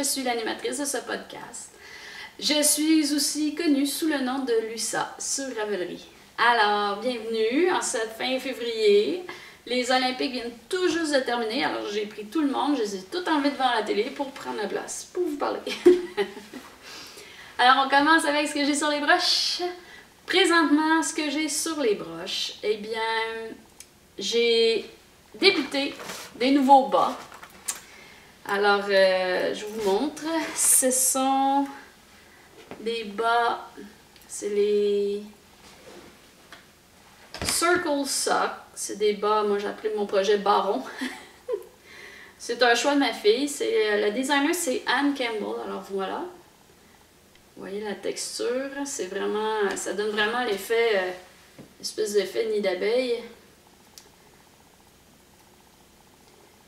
suis l'animatrice de ce podcast. Je suis aussi connue sous le nom de Lussa sur Ravelry. Alors, bienvenue en cette fin février. Les Olympiques viennent tout juste de terminer, alors j'ai pris tout le monde, je les ai tous enlevés devant la télé pour prendre la place, pour vous parler. Alors, on commence avec ce que j'ai sur les broches. Présentement, ce que j'ai sur les broches, eh bien, j'ai débuté des nouveaux bas. Alors, je vous montre. Ce sont des bas, c'est les Circle Sock. C'est des bas, moi j'ai appelé mon projet Baron. C'est un choix de ma fille. Le designer, c'est Anne Campbell. Alors voilà. Vous voyez la texture. C'est vraiment, ça donne vraiment l'effet, espèce d'effet nid d'abeille.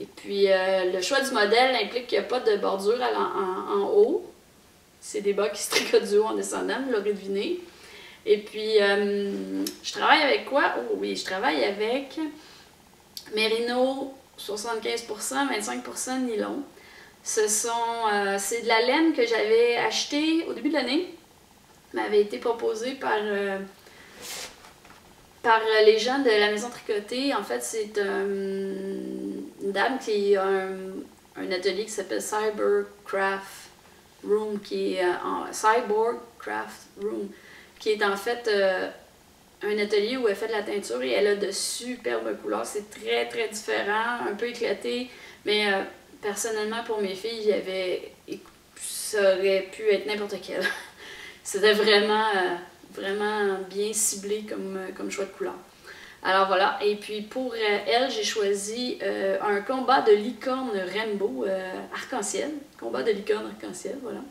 Et puis, le choix du modèle implique qu'il n'y a pas de bordure en haut. C'est des bas qui se tricotent du haut en descendant, vous l'aurez deviné. Et puis, je travaille avec quoi? Oh oui, je travaille avec Merino 75%, 25% nylon. C'est de la laine que j'avais achetée au début de l'année. M'avait été proposée par les gens de la maison tricotée. En fait, c'est une dame qui a un atelier qui s'appelle Cybercraft Room, qui est Cyborg Craft Room, qui est en fait un atelier où elle fait de la teinture et elle a de superbes couleurs. C'est très très différent, un peu éclaté, mais personnellement pour mes filles, ça aurait pu être n'importe quel. C'était vraiment, vraiment bien ciblé comme choix de couleur. Alors voilà, et puis pour elle, j'ai choisi un combat de licorne rainbow arc-en-ciel. Combat de licorne arc-en-ciel, voilà.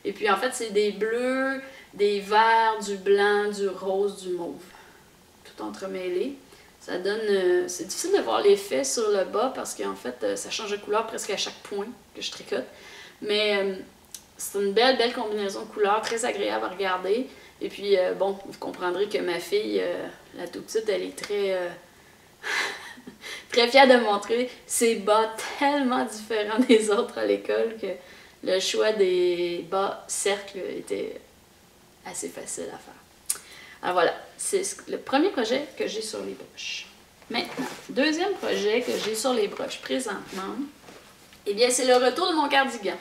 Et puis en fait, c'est des bleus, des verts, du blanc, du rose, du mauve. Tout entremêlé. Ça donne... c'est difficile de voir l'effet sur le bas parce qu'en fait, ça change de couleur presque à chaque point que je tricote. Mais c'est une belle combinaison de couleurs, très agréable à regarder. Et puis, bon, vous comprendrez que ma fille, la toute petite, elle est très... très fière de montrer ses bas tellement différents des autres à l'école que le choix des bas cercles était assez facile à faire. Alors voilà, c'est le premier projet que j'ai sur les broches. Maintenant, deuxième projet que j'ai sur les broches présentement, eh bien c'est le retour de mon cardigan.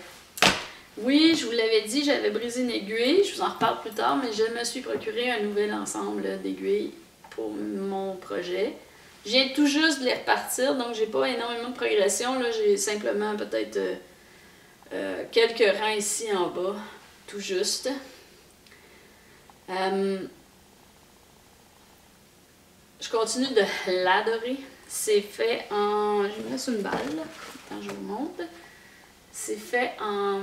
Oui, je vous l'avais dit, j'avais brisé une aiguille, je vous en reparle plus tard, mais je me suis procuré un nouvel ensemble d'aiguilles pour mon projet. Je viens tout juste de les repartir, donc j'ai pas énormément de progression, là, j'ai simplement peut-être quelques rangs ici en bas, tout juste. Je continue de l'adorer. C'est fait en... Je me mets sur une balle, quand je vous montre. C'est fait en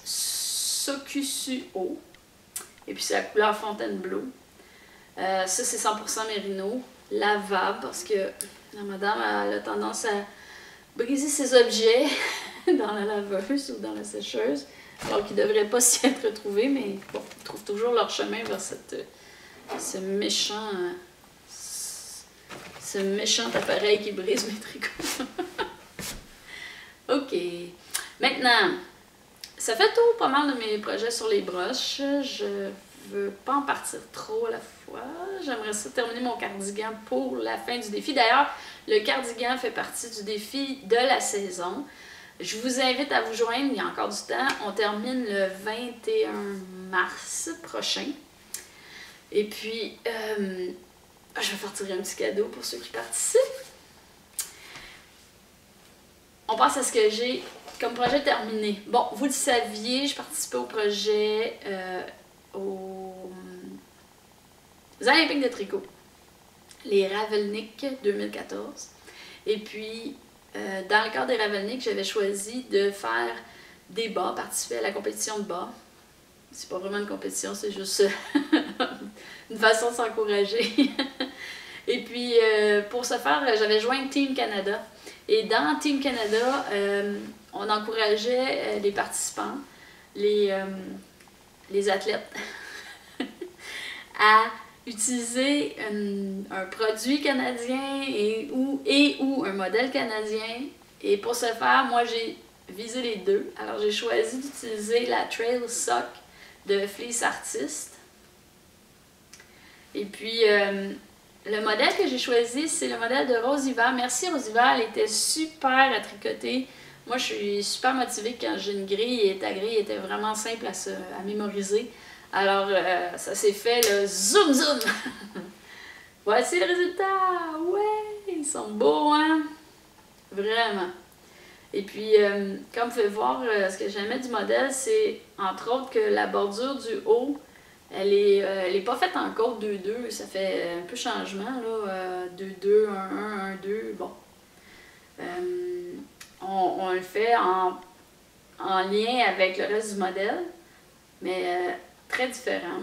Sokusuo. Et puis c'est la couleur Fontainebleau. Ça c'est 100% mérino. Lavable parce que la madame a tendance à briser ses objets dans la laveuse ou dans la sécheuse. Alors qu'ils ne devraient pas s'y être retrouvés, mais bon, ils trouvent toujours leur chemin vers ce méchant appareil qui brise mes tricots. Ok. Maintenant, ça fait tout pas mal de mes projets sur les broches. Je veux pas en partir trop à la fois. J'aimerais ça terminer mon cardigan pour la fin du défi. D'ailleurs, le cardigan fait partie du défi de la saison. Je vous invite à vous joindre, il y a encore du temps. On termine le 21 mars prochain. Et puis, je vais faire tirer un petit cadeau pour ceux qui participent. On passe à ce que j'ai comme projet terminé. Bon, vous le saviez, je participais au projet aux Olympiques de tricot, les Ravelnik 2014. Et puis, dans le cadre des Ravelnik, j'avais choisi de faire des bas, participer à la compétition de bas. C'est pas vraiment une compétition, c'est juste une façon de s'encourager. Et puis, pour ce faire, j'avais joint Team Canada. Et dans Team Canada, on encourageait les participants, les athlètes, à utiliser un produit canadien ou un modèle canadien. Et pour ce faire, moi, j'ai viser les deux. Alors j'ai choisi d'utiliser la Trail Sock de Fleece Artist. Et puis le modèle que j'ai choisi, c'est le modèle de Rosiver. Merci Rosiver, elle était super à tricoter. Moi je suis super motivée quand j'ai une grille et ta grille était vraiment simple à mémoriser. Alors ça s'est fait le zoom zoom! Voici le résultat! Ouais! Ils sont beaux, hein? Vraiment! Et puis, comme vous pouvez voir, ce que j'aimais du modèle, c'est entre autres que la bordure du haut, elle est pas faite en code 2-2, ça fait un peu changement, là, 2-2, 1-1, 1-2, bon. On le fait en lien avec le reste du modèle, mais très différent.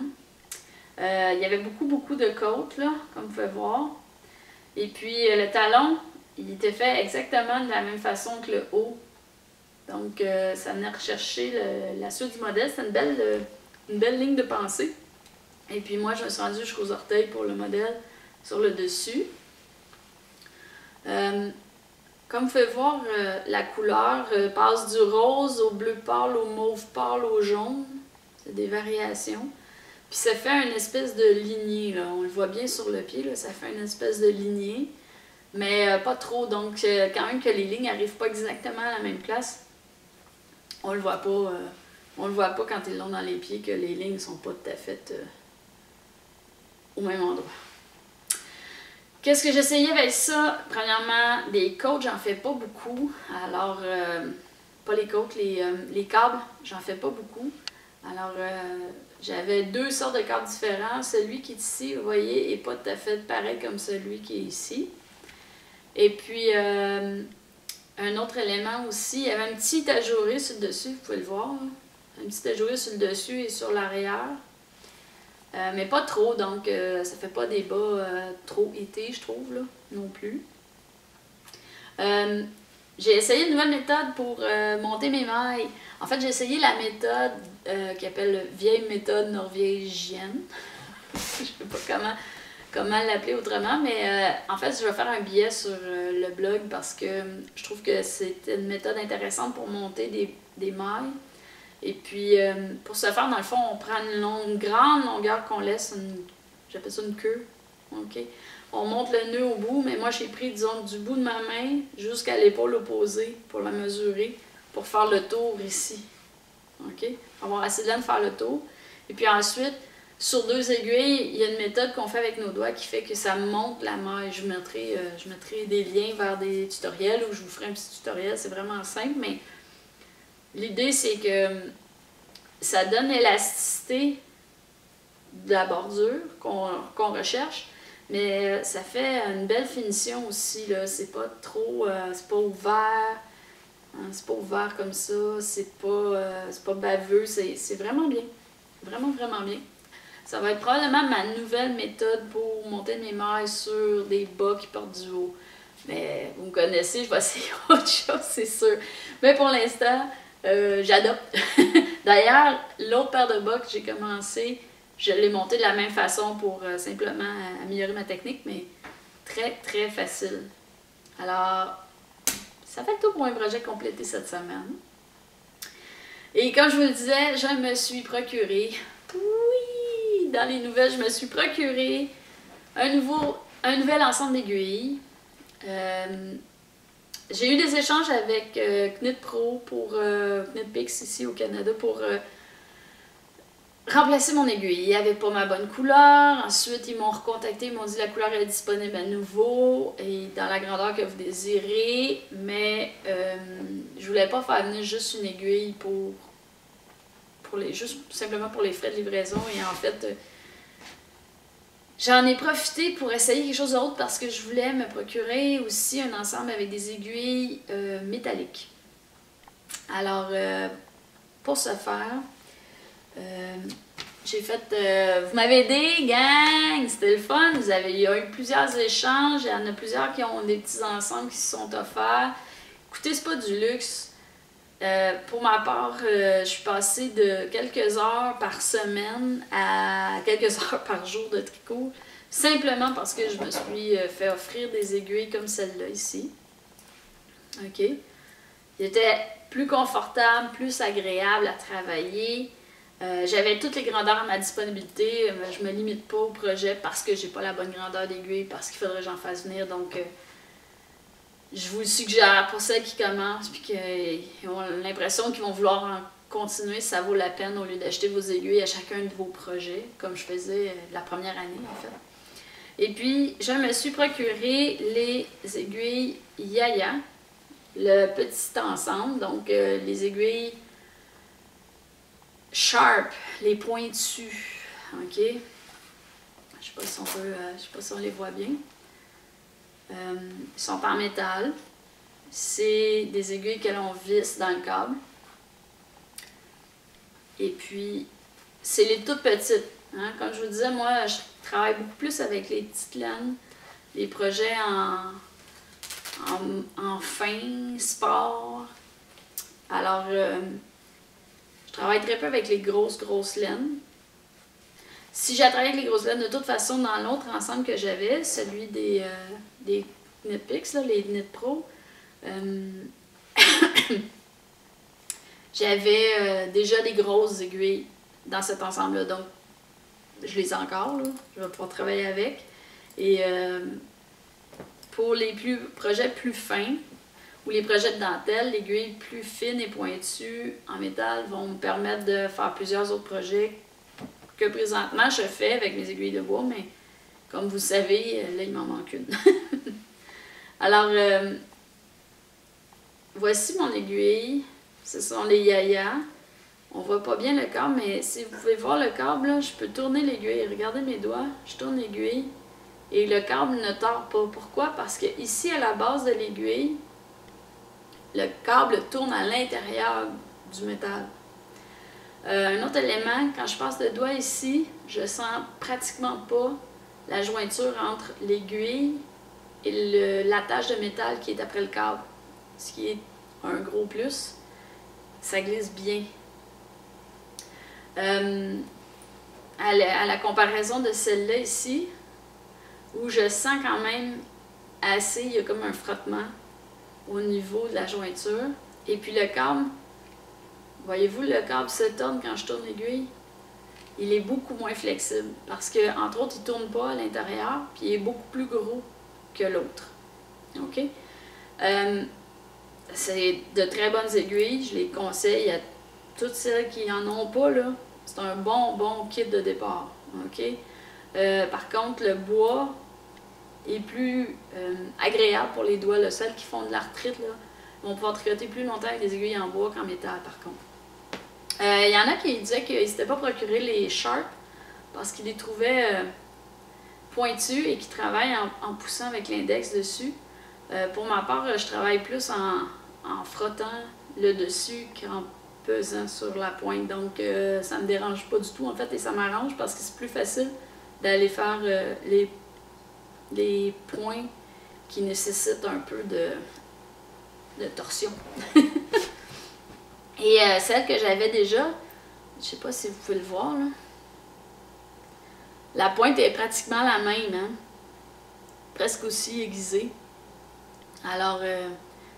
Il y avait beaucoup de côtes, là, comme vous pouvez voir. Et puis, le talon, il était fait exactement de la même façon que le haut. Donc, ça venait rechercher la suite du modèle. C'est une belle ligne de pensée. Et puis, moi, je me suis rendue jusqu'aux orteils pour le modèle sur le dessus. Comme vous pouvez voir, la couleur passe du rose au bleu pâle, au mauve pâle, au jaune. C'est des variations. Puis ça fait une espèce de lignée, là. On le voit bien sur le pied, là. Ça fait une espèce de lignée. Mais pas trop, donc quand même que les lignes n'arrivent pas exactement à la même place, on le voit pas. On le voit pas quand ils l'ont dans les pieds que les lignes sont pas tout à fait au même endroit. Qu'est-ce que j'essayais avec ça? Premièrement, des côtes, j'en fais pas beaucoup. Alors, pas les côtes, les câbles, j'en fais pas beaucoup. Alors, j'avais deux sortes de câbles différents. Celui qui est ici, vous voyez, n'est pas tout à fait pareil comme celui qui est ici. Et puis, un autre élément aussi, il y avait un petit ajouré sur le dessus, vous pouvez le voir. Là. Un petit ajouré sur le dessus et sur l'arrière. Mais pas trop, donc ça fait pas des bas trop été, je trouve, là, non plus. J'ai essayé une nouvelle méthode pour monter mes mailles. En fait, j'ai essayé la méthode qui s'appelle vieille méthode norvégienne. Je sais pas comment l'appeler autrement, mais en fait, je vais faire un billet sur le blog parce que je trouve que c'est une méthode intéressante pour monter des mailles. Et puis, pour ce faire, dans le fond, on prend une grande longueur qu'on laisse, j'appelle ça une queue. Okay. On monte le nœud au bout, mais moi, j'ai pris, disons, du bout de ma main jusqu'à l'épaule opposée pour la mesurer, pour faire le tour ici. OK? Avoir assez de laine pour faire le tour. Et puis ensuite, sur deux aiguilles, il y a une méthode qu'on fait avec nos doigts qui fait que ça monte la maille. Je mettrai des liens vers des tutoriels ou je vous ferai un petit tutoriel. C'est vraiment simple, mais l'idée, c'est que ça donne l'élasticité de la bordure qu'on recherche, mais ça fait une belle finition aussi. C'est pas trop, c'est pas ouvert, hein, c'est pas ouvert comme ça, c'est pas baveux, c'est vraiment bien. Vraiment, vraiment bien. Ça va être probablement ma nouvelle méthode pour monter mes mailles sur des bas qui portent du haut. Mais vous me connaissez, je vais essayer autre chose, c'est sûr. Mais pour l'instant, j'adopte. D'ailleurs, l'autre paire de bas que j'ai commencé, je l'ai monté de la même façon pour simplement améliorer ma technique, mais très, très facile. Alors, ça fait le tout pour un projet complété cette semaine. Et comme je vous le disais, je me suis procuré, oui, dans les nouvelles, je me suis procuré un nouvel ensemble d'aiguilles. J'ai eu des échanges avec Knit Pro pour Knitpicks ici au Canada pour remplacer mon aiguille. Il n'y avait pas ma bonne couleur. Ensuite, ils m'ont recontacté, ils m'ont dit la couleur est disponible à nouveau et dans la grandeur que vous désirez, mais je voulais pas faire venir juste une aiguille juste simplement pour les frais de livraison. Et en fait, j'en ai profité pour essayer quelque chose d'autre parce que je voulais me procurer aussi un ensemble avec des aiguilles métalliques. Alors, pour ce faire, j'ai fait... vous m'avez aidé, gang! C'était le fun! Il y a eu plusieurs échanges. Il y en a plusieurs qui ont des petits ensembles qui se sont offerts. Écoutez, c'est pas du luxe. Pour ma part, je suis passée de quelques heures par semaine à quelques heures par jour de tricot. Simplement parce que je me suis fait offrir des aiguilles comme celle-là ici. OK? Il était plus confortable, plus agréable à travailler. J'avais toutes les grandeurs à ma disponibilité. Je me limite pas au projet parce que j'ai pas la bonne grandeur d'aiguille, parce qu'il faudrait que j'en fasse venir. Donc, je vous le suggère pour celles qui commencent puis qui ont l'impression qu'ils vont vouloir en continuer, ça vaut la peine au lieu d'acheter vos aiguilles à chacun de vos projets, comme je faisais la première année en fait. Et puis, je me suis procuré les aiguilles Yaya, le petit ensemble, donc les aiguilles Sharp, les pointues, ok? Je sais pas si on peut, je sais pas si on les voit bien. Ils sont en métal. C'est des aiguilles que l'on visse dans le câble. Et puis, c'est les toutes petites. Hein? Comme je vous disais, moi, je travaille beaucoup plus avec les petites laines, les projets en fin, sport. Alors, je travaille très peu avec les grosses laines. Si j'ai travaillé avec les grosses laines, de toute façon, dans l'autre ensemble que j'avais, celui des Knitpicks, là, les Knit Pro, j'avais déjà des grosses aiguilles dans cet ensemble-là. Donc, je les ai encore, là. Je vais pouvoir travailler avec. Et pour les projets plus fins, ou les projets de dentelle, l'aiguille plus fine et pointue en métal vont me permettre de faire plusieurs autres projets que présentement je fais avec mes aiguilles de bois, mais comme vous savez, là il m'en manque une. Alors, voici mon aiguille, ce sont les Yaya. On voit pas bien le câble, mais si vous pouvez voir le câble, là, je peux tourner l'aiguille. Regardez mes doigts, je tourne l'aiguille et le câble ne tord pas. Pourquoi? Parce que ici, à la base de l'aiguille, le câble tourne à l'intérieur du métal. Un autre élément, quand je passe le doigt ici, je sens pratiquement pas la jointure entre l'aiguille et l'attache de métal qui est après le câble, ce qui est un gros plus. Ça glisse bien. À la comparaison de celle-là ici, où je sens quand même assez, il y a comme un frottement au niveau de la jointure. Et puis le câble, voyez-vous, le câble se tourne quand je tourne l'aiguille. Il est beaucoup moins flexible parce que, entre autres, il ne tourne pas à l'intérieur, puis il est beaucoup plus gros que l'autre. OK? C'est de très bonnes aiguilles, je les conseille à toutes celles qui n'en ont pas, là. C'est un bon kit de départ. OK? Par contre, le bois est plus agréable pour les doigts. Là. Celles qui font de l'arthrite vont pouvoir tricoter plus longtemps avec des aiguilles en bois qu'en métal, par contre. Il y en a qui disaient qu'ils ne s'étaient pas procuré les Sharp parce qu'ils les trouvaient pointus et qui travaillent en poussant avec l'index dessus. Pour ma part, je travaille plus en frottant le dessus qu'en pesant sur la pointe. Donc, ça ne me dérange pas du tout, en fait, et ça m'arrange parce que c'est plus facile d'aller faire les points qui nécessitent un peu de torsion. Et celle que j'avais déjà, je ne sais pas si vous pouvez le voir, là. La pointe est pratiquement la même, hein? Presque aussi aiguisée. Alors,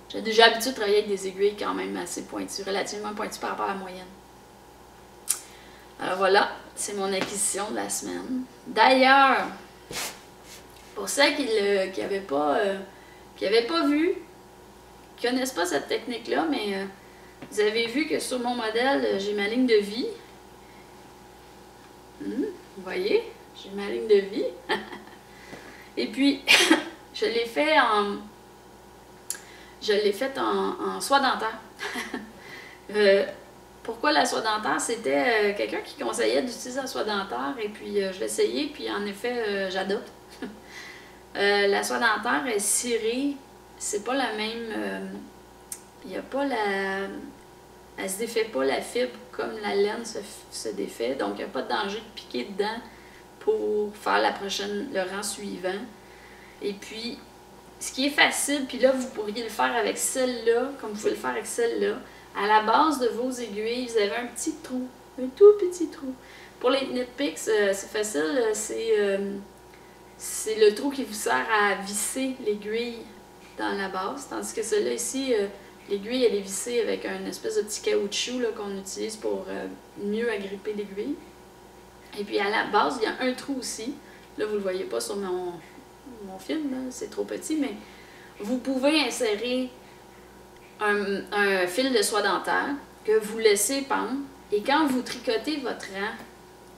j'ai déjà l'habitude de travailler avec des aiguilles quand même assez pointues, relativement pointues par rapport à la moyenne. Alors voilà, c'est mon acquisition de la semaine. D'ailleurs, pour celles qui n'avaient pas vu, qui ne connaissent pas cette technique-là, mais vous avez vu que sur mon modèle, j'ai ma ligne de vie. Vous voyez, j'ai ma ligne de vie. Et puis, je l'ai fait en soie dentaire. Pourquoi la soie dentaire? C'était quelqu'un qui conseillait d'utiliser la soie dentaire et puis je l'ai essayé, puis en effet, j'adopte. La soie dentaire est cirée, c'est pas la même. Il n'y a pas la. Elle se défait pas la fibre comme la laine se défait, donc il n'y a pas de danger de piquer dedans pour faire le rang suivant. Et puis, ce qui est facile, puis là, vous pourriez le faire avec celle-là, comme vous pouvez le faire avec celle-là. À la base de vos aiguilles, vous avez un petit trou, un tout petit trou. Pour les Knitpicks, c'est facile, c'est le trou qui vous sert à visser l'aiguille dans la base, tandis que celui-là ici, L'aiguille, elle est vissée avec un espèce de petit caoutchouc qu'on utilise pour mieux agripper l'aiguille. Et puis à la base, il y a un trou aussi. Là, vous ne le voyez pas sur mon film, c'est trop petit, mais vous pouvez insérer un fil de soie dentaire que vous laissez pendre. Et quand vous tricotez votre rang,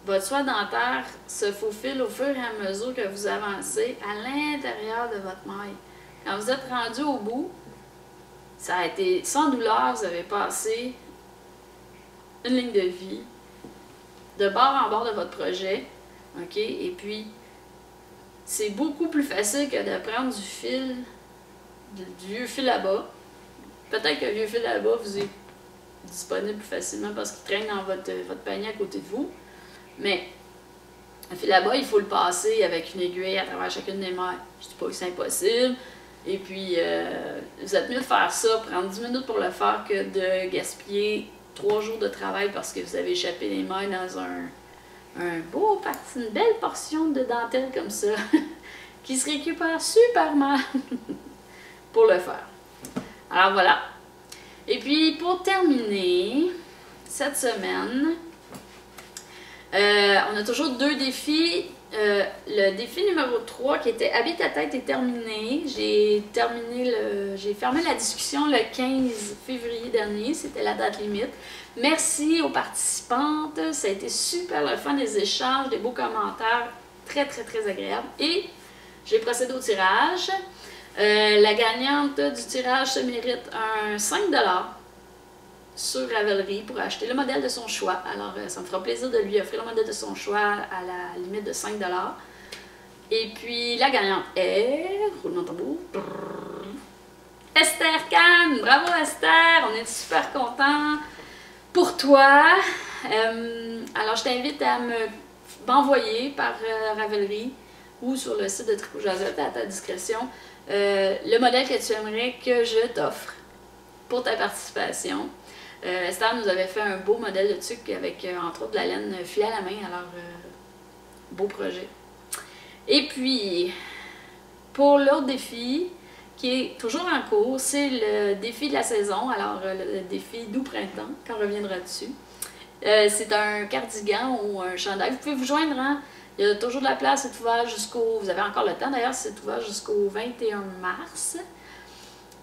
votre soie dentaire se faufile au fur et à mesure que vous avancez à l'intérieur de votre maille. Quand vous êtes rendu au bout, ça a été sans douleur, vous avez passé une ligne de vie de bord en bord de votre projet. OK? Et puis, c'est beaucoup plus facile que de prendre du fil, du vieux fil à bas. Peut-être que le vieux fil à bas vous est disponible plus facilement parce qu'il traîne dans votre panier à côté de vous. Mais le fil à bas, il faut le passer avec une aiguille à travers chacune des mailles. Je ne dis pas que c'est impossible. Et puis, vous êtes mieux de faire ça, prendre 10 minutes pour le faire, que de gaspiller 3 jours de travail parce que vous avez échappé les mailles dans une belle portion de dentelle comme ça, qui se récupère super mal pour le faire. Alors voilà. Et puis, pour terminer, cette semaine, on a toujours 2 défis. Le défi numéro 3 qui était Habille ta tête est terminé. J'ai fermé la discussion le 15 février dernier, c'était la date limite. Merci aux participantes, ça a été super le fun, des échanges, des beaux commentaires, très très très agréable. Et j'ai procédé au tirage. La gagnante du tirage se mérite un 5$ sur Ravelry pour acheter le modèle de son choix. Alors, ça me fera plaisir de lui offrir le modèle de son choix à la limite de 5$. Et puis, la gagnante est... roulement de tambour. Esther Kahn! Bravo Esther! On est super contents pour toi. Alors, je t'invite à m'envoyer par Ravelry ou sur le site de Tricot Josette à ta discrétion le modèle que tu aimerais que je t'offre pour ta participation. Esther nous avait fait un beau modèle de tuque avec, entre autres, de la laine filée à la main. Alors, beau projet. Et puis, pour l'autre défi, qui est toujours en cours, c'est le défi de la saison. Alors, le défi d'août-printemps, quand on reviendra dessus. C'est un cardigan ou un chandail. Vous pouvez vous joindre, hein? Il y a toujours de la place, c'est ouvert jusqu'au... Vous avez encore le temps, d'ailleurs, c'est ouvert jusqu'au 21 mars.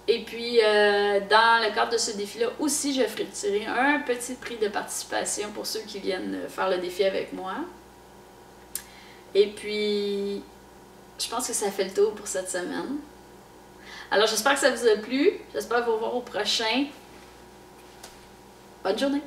Et puis, dans le cadre de ce défi-là aussi, je ferai tirer un petit prix de participation pour ceux qui viennent faire le défi avec moi. Et puis, je pense que ça fait le tour pour cette semaine. Alors, j'espère que ça vous a plu. J'espère vous revoir au prochain. Bonne journée!